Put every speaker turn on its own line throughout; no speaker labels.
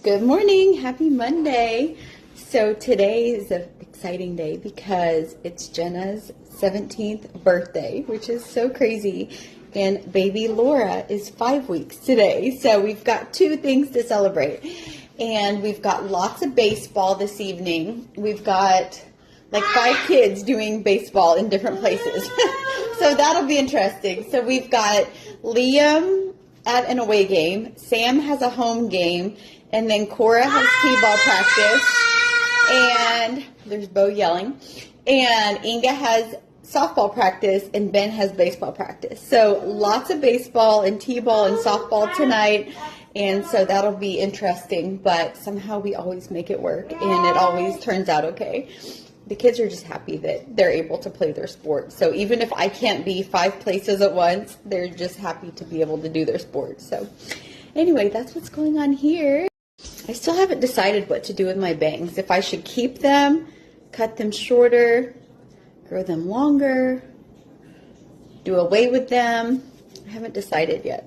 Good morning. Happy Monday. So today is an exciting day because it's Jenna's 17th birthday, which is so crazy. And baby Laura is 5 weeks today. So we've got two things to celebrate. And we've got lots of baseball this evening. We've got like 5 kids doing baseball in different places. So that'll be interesting. So we've got Liam at an away game. Sam has a home game. And then Cora has t-ball practice, and there's Bo yelling, and Inga has softball practice, and Ben has baseball practice. So lots of baseball and t-ball and softball tonight, and so that'll be interesting, but somehow we always make it work, and it always turns out okay. The kids are just happy that they're able to play their sport. So even if I can't be 5 places at once, they're just happy to be able to do their sport. So anyway, that's what's going on here. I still haven't decided what to do with my bangs. If I should keep them, cut them shorter, grow them longer, do away with them. I haven't decided yet.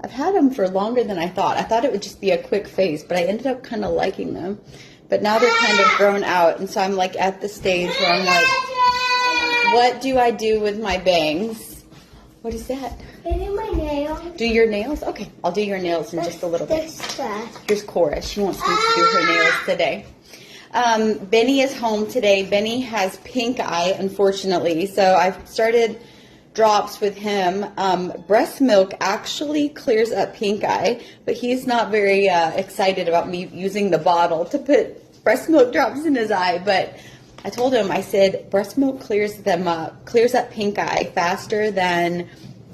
I've had them for longer than I thought. I thought it would just be a quick phase, but I ended up kind of liking them. But now they're kind of grown out, and so I'm like at the stage where I'm like, what do I do with my bangs? What is that?
I do my nails.
Do your nails? Okay, I'll do your nails in just a little bit. Here's Cora. She wants me to do her nails today. Benny is home today. Benny has pink eye, unfortunately, so I've started drops with him. Breast milk actually clears up pink eye, but he's not very excited about me using the bottle to put breast milk drops in his eye, but I told him, I said, breast milk clears up pink eye faster than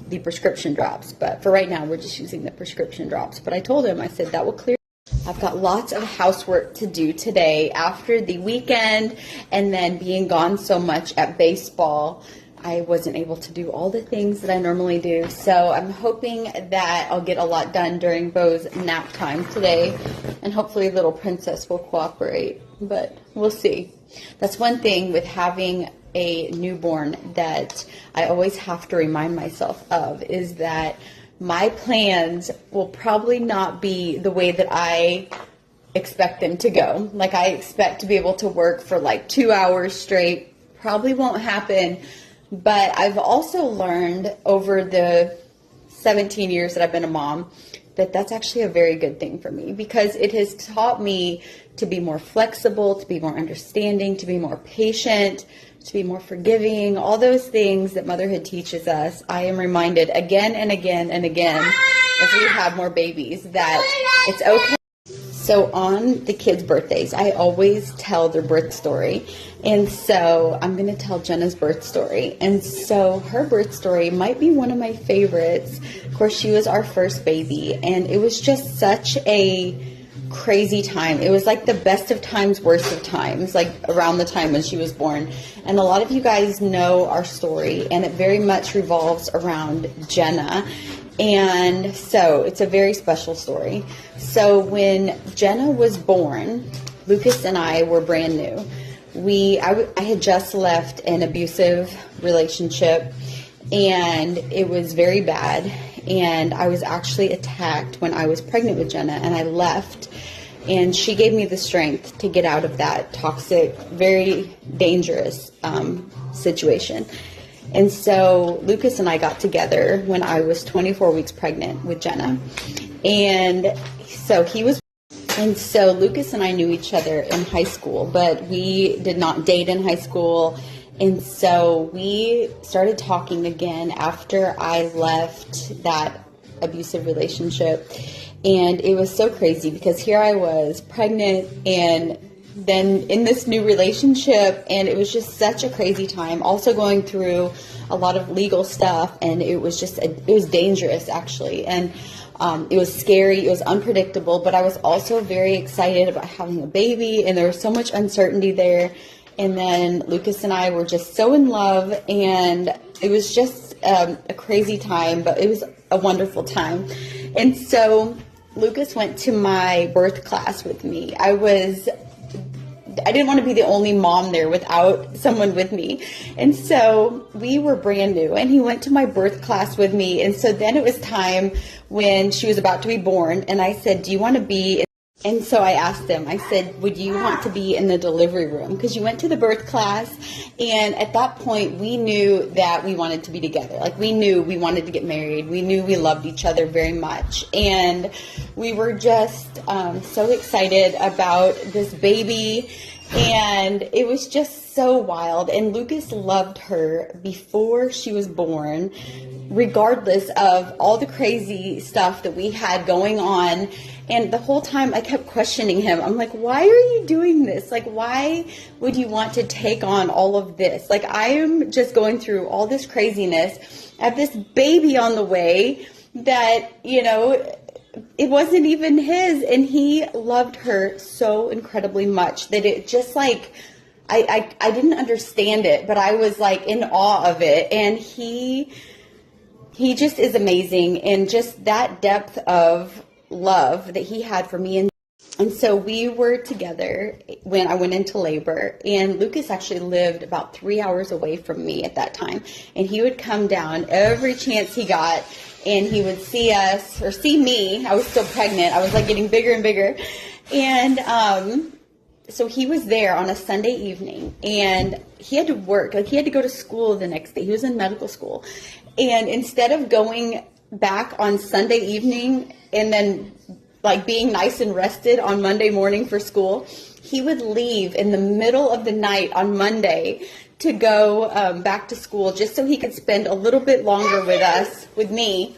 the prescription drops. But for right now, we're just using the prescription drops. But I told him, I said, that will clear. I've got lots of housework to do today after the weekend and then being gone so much at baseball. I wasn't able to do all the things that I normally do. So I'm hoping that I'll get a lot done during Bo's nap time today. And hopefully little princess will cooperate. But we'll see. That's one thing with having a newborn that I always have to remind myself of, is that my plans will probably not be the way that I expect them to go. Like I expect to be able to work for like 2 hours straight. Probably won't happen. But I've also learned over the 17 years that I've been a mom that that's actually a very good thing for me, because it has taught me to be more flexible, to be more understanding, to be more patient, to be more forgiving, all those things that motherhood teaches us. I am reminded again and again and again as we have more babies that it's okay. So on the kids' birthdays, I always tell their birth story. And so I'm going to tell Jenna's birth story. And so her birth story might be one of my favorites. Of course, she was our first baby, and it was just such a crazy time. It was like the best of times, worst of times, like around the time when she was born. And a lot of you guys know our story, and it very much revolves around Jenna. And so it's a very special story. So when Jenna was born, Lucas and I were brand new. I had just left an abusive relationship, and it was very bad. And I was actually attacked when I was pregnant with Jenna, and I left. And she gave me the strength to get out of that toxic, very dangerous situation. And so Lucas and I got together when I was 24 weeks pregnant with Jenna. And so Lucas and I knew each other in high school, but we did not date in high school. And so we started talking again after I left that abusive relationship. And it was so crazy because here I was pregnant and then in this new relationship, and it was just such a crazy time. Also going through a lot of legal stuff, and it was just, it was dangerous actually. And it was scary, it was unpredictable, but I was also very excited about having a baby, and there was so much uncertainty there. And then Lucas and I were just so in love, and it was just a crazy time, but it was a wonderful time. And so Lucas went to my birth class with me. I didn't want to be the only mom there without someone with me. And so we were brand new, and he went to my birth class with me. And so then it was time when she was about to be born, and I said, do you want to be And so I asked him, I said, would you want to be in the delivery room? Because you went to the birth class, and at that point, we knew that we wanted to be together. Like, we knew we wanted to get married. We knew we loved each other very much. And we were just so excited about this baby, and it was just so wild. And Lucas loved her before she was born, regardless of all the crazy stuff that we had going on. And the whole time I kept questioning him. I'm like, why are you doing this? Like, why would you want to take on all of this? Like, I am just going through all this craziness. I have this baby on the way that, you know, it wasn't even his. And he loved her so incredibly much that it just like, I didn't understand it, but I was like in awe of it. And he just is amazing. And just that depth of love that he had for me. And so we were together when I went into labor, and Lucas actually lived about 3 hours away from me at that time. And he would come down every chance he got, and he would see us or see me. I was still pregnant. I was like getting bigger and bigger. And so he was there on a Sunday evening, and he had to work. Like, he had to go to school the next day. He was in medical school. And instead of going back on Sunday evening and then like being nice and rested on Monday morning for school, he would leave in the middle of the night on Monday to go back to school just so he could spend a little bit longer with us, with me.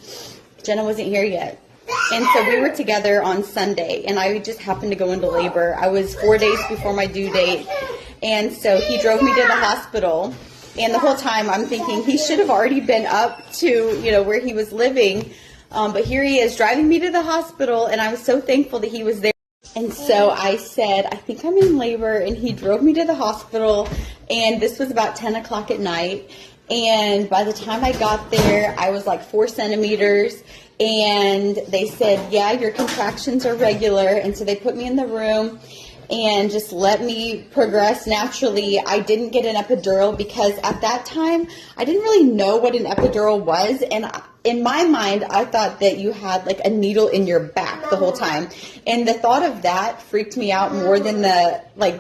Jenna wasn't here yet. And so we were together on Sunday, and I just happened to go into labor. I was 4 days before my due date. And so he drove me to the hospital. And the whole time I'm thinking he should have already been up to, you know, where he was living. But here he is driving me to the hospital, and I was so thankful that he was there. And so I said, I think I'm in labor, and he drove me to the hospital, and this was about 10 o'clock at night. And by the time I got there, I was like 4 centimeters, and they said, yeah, your contractions are regular. And so they put me in the room and just let me progress naturally. I didn't get an epidural because at that time, I didn't really know what an epidural was. And in my mind, I thought that you had like a needle in your back the whole time. And the thought of that freaked me out more than the like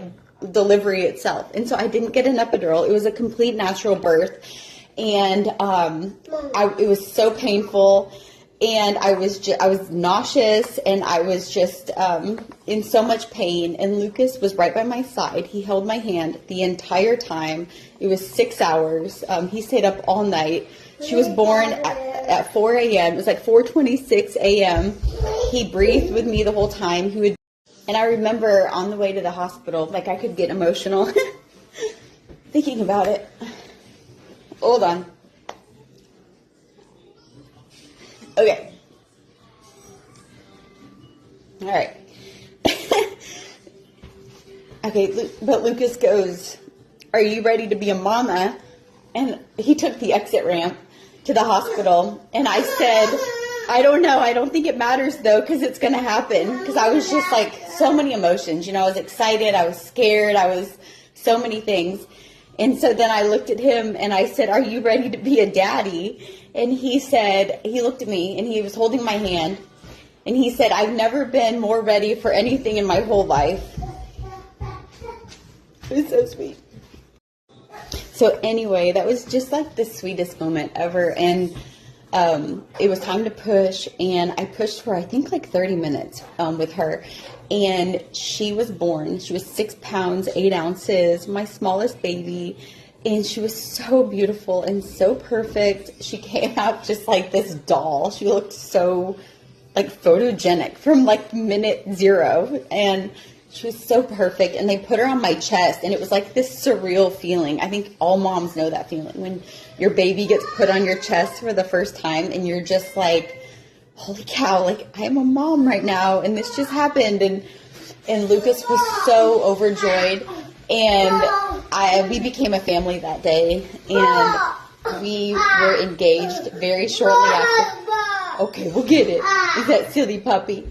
delivery itself. And so I didn't get an epidural. It was a complete natural birth. And it was so painful. And I was nauseous, and I was just in so much pain. And Lucas was right by my side. He held my hand the entire time. It was 6 hours. He stayed up all night. She was born at 4 a.m. It was like 4:26 a.m. He breathed with me the whole time. And I remember on the way to the hospital, like I could get emotional thinking about it. Hold on. Okay. All right. Okay, but Lucas goes, are you ready to be a mama? And he took the exit ramp to the hospital. And I said, I don't know. I don't think it matters, though, because it's going to happen. Because I was just like so many emotions. You know, I was excited. I was scared. I was so many things. And so then I looked at him and I said, are you ready to be a daddy? And he said, he looked at me and he was holding my hand. And he said, I've never been more ready for anything in my whole life. It was so sweet. So anyway, that was just like the sweetest moment ever. And it was time to push. And I pushed for, I think, like 30 minutes with her. And she was born. She was 6 pounds, 8 ounces, my smallest baby. And she was so beautiful and so perfect. She came out just like this doll. She looked so like photogenic from like minute 0. And she was so perfect. And they put her on my chest. And it was like this surreal feeling. I think all moms know that feeling when your baby gets put on your chest for the first time. And you're just like, holy cow, like I am a mom right now. And this just happened. And Lucas was so overjoyed. And we became a family that day, and we were engaged very shortly after. Okay, we'll get it. Is that silly puppy?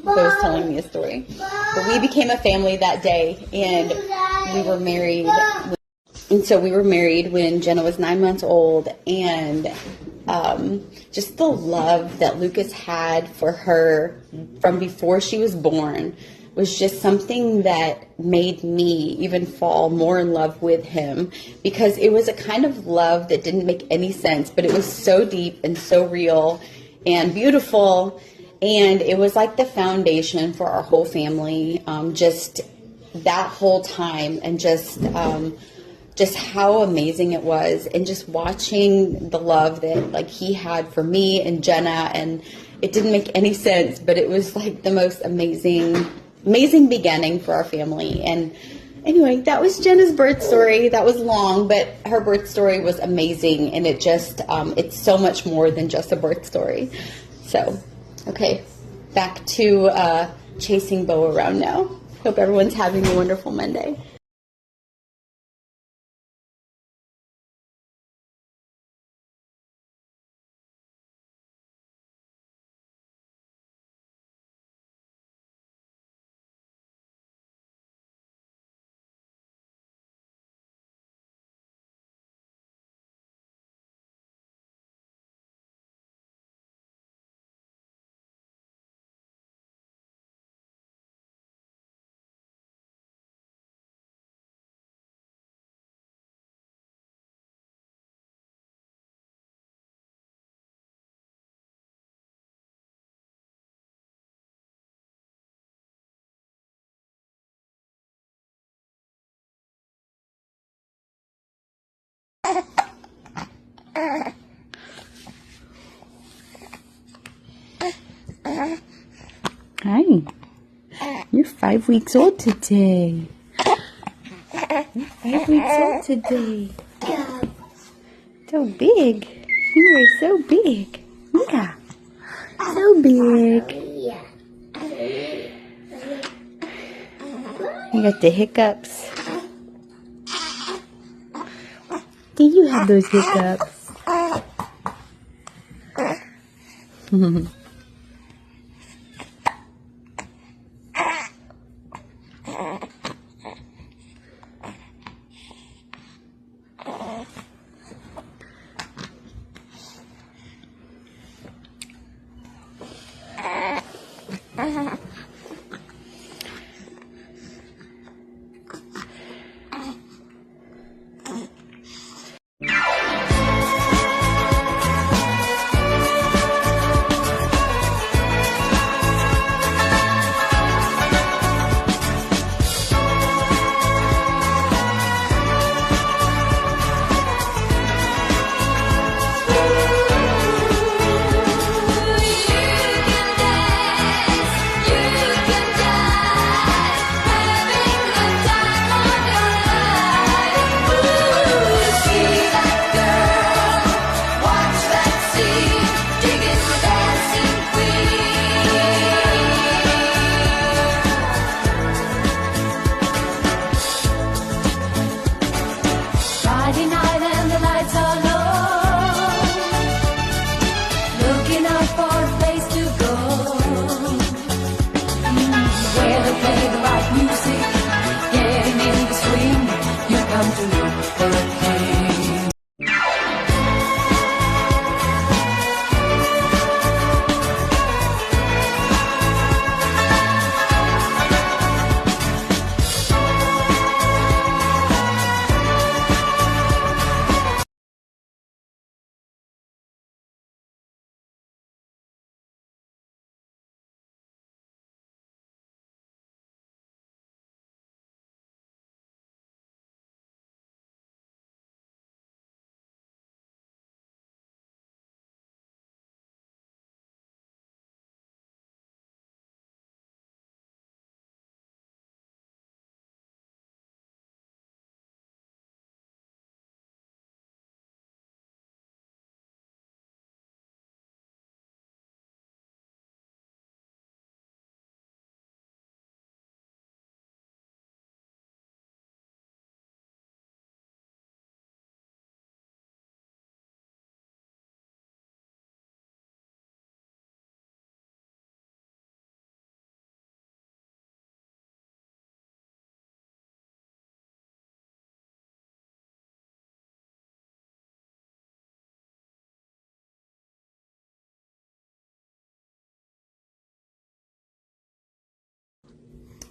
Bo's telling me a story. But we became a family that day, and we were married. And so we were married when Jenna was 9 months old, and just the love that Lucas had for her from before she was born was just something that made me even fall more in love with him, because it was a kind of love that didn't make any sense, but it was so deep and so real and beautiful. And it was like the foundation for our whole family, just that whole time, and just how amazing it was, and just watching the love that like he had for me and Jenna, and it didn't make any sense, but it was like the most amazing beginning for our family. And anyway, that was Jenna's birth story. That was long, but her birth story was amazing, and it just it's so much more than just a birth story. So, okay, back to chasing Bo around now. Hope everyone's having a wonderful Monday. Hi, you're 5 weeks old today. You're 5 weeks old today. So big. You are so big. Yeah, so big. You got the hiccups. Do you have those hiccups?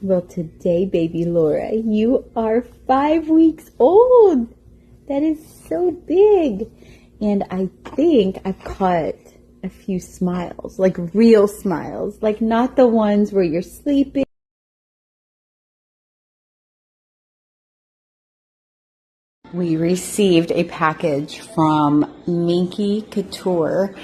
Well, today, baby Laura, you are 5 weeks old. That is so big. And I think I've caught a few smiles, like real smiles, like not the ones where you're sleeping. We received a package from Minky Couture,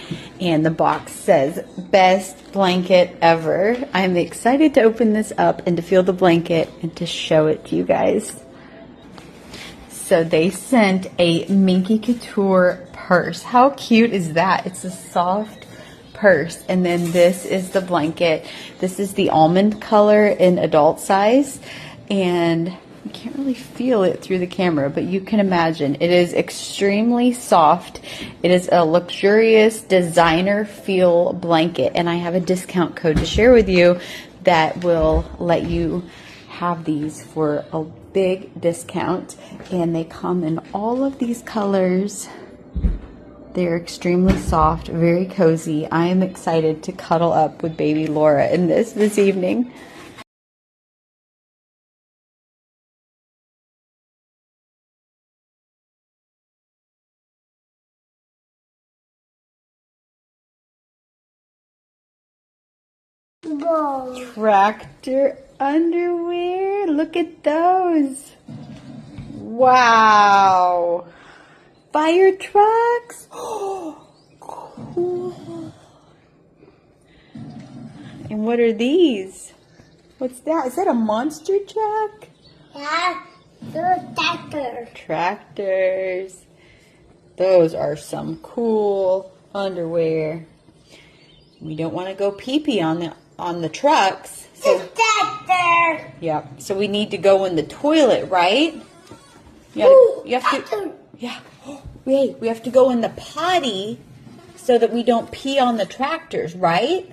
and the box says, best blanket ever. I'm excited to open this up and to feel the blanket and to show it to you guys. So they sent a Minky Couture purse. How cute is that? It's a soft purse. And then this is the blanket. This is the almond color in adult size. And you can't really feel it through the camera, but you can imagine it is extremely soft. It is a luxurious designer feel blanket. And I have a discount code to share with you that will let you have these for a big discount. And they come in all of these colors. They're extremely soft, very cozy. I am excited to cuddle up with baby Laura in this evening.
Whoa.
Tractor underwear. Look at those. Wow. Fire trucks. Oh, cool. And what are these? What's that? Is that a monster truck?
Yeah, they're tractors.
Tractors. Those are some cool underwear. We don't want to go pee-pee on the trucks. So,
Tractor.
yeah. So we need to go in the toilet, right? You have to. Yeah. Wait, we have to go in the potty so that we don't pee on the tractors, right?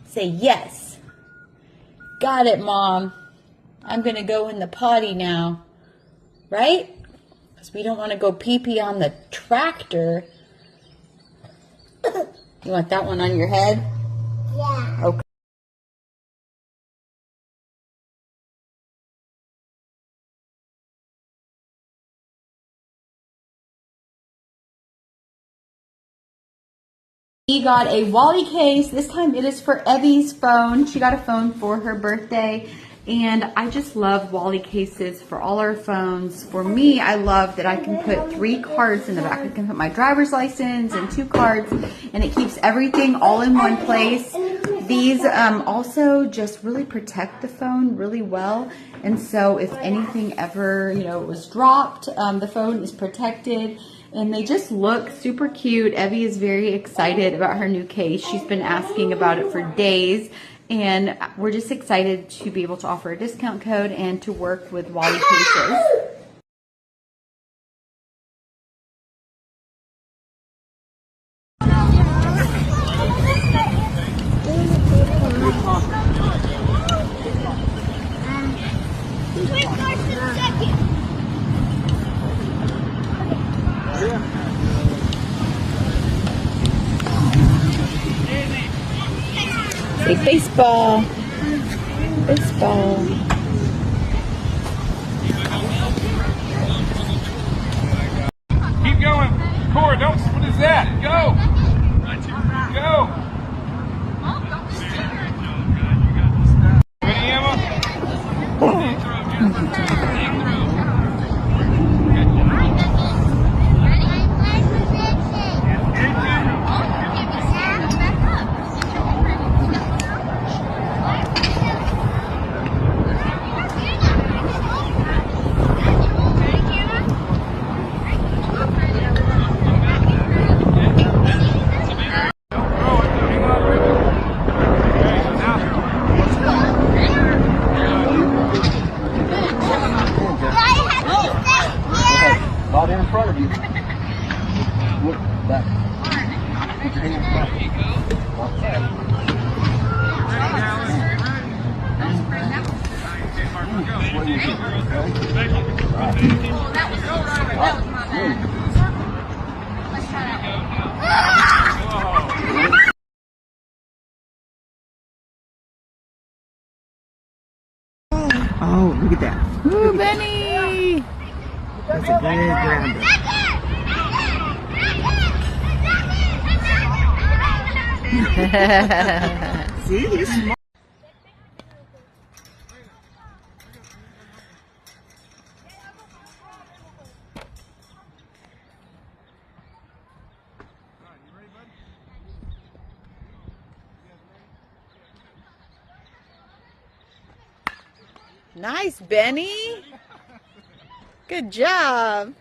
Say yes. Got it, Mom. I'm going to go in the potty now. Right? Because we don't want to go pee-pee on the tractor. You want that one on your head?
Yeah.
Okay. We got a Wally case. This time it is for Evie's phone. She got a phone for her birthday. And I just love Wally cases for all our phones. For me, I love that I can put 3 cards in the back. I can put my driver's license and 2 cards. And it keeps everything all in one place. These also just really protect the phone really well. And so if anything ever, was dropped, the phone is protected. And they just look super cute. Evie is very excited about her new case. She's been asking about it for days. And we're just excited to be able to offer a discount code and to work with Wally cases. Say baseball. Baseball.
Keep going. Core, don't. What is that? Go. Go. Ready, Emma?
Not in front of you. Look back. Put your hands back. What do you think? Okay? Oh, look at that.
Ooh, Benny!
That's a good grounder. See, he's smart.
Nice, Benny. Good job.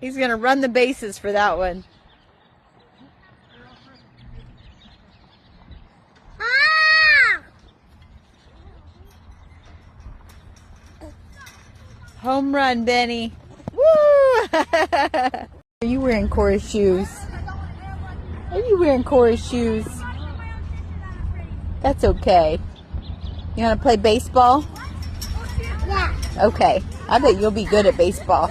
He's going to run the bases for that one. Home run, Benny. Woo! Are you wearing Cora's shoes? Are you wearing Cora's shoes? That's okay. You want to play baseball?
Yeah.
Okay. I bet you'll be good at baseball.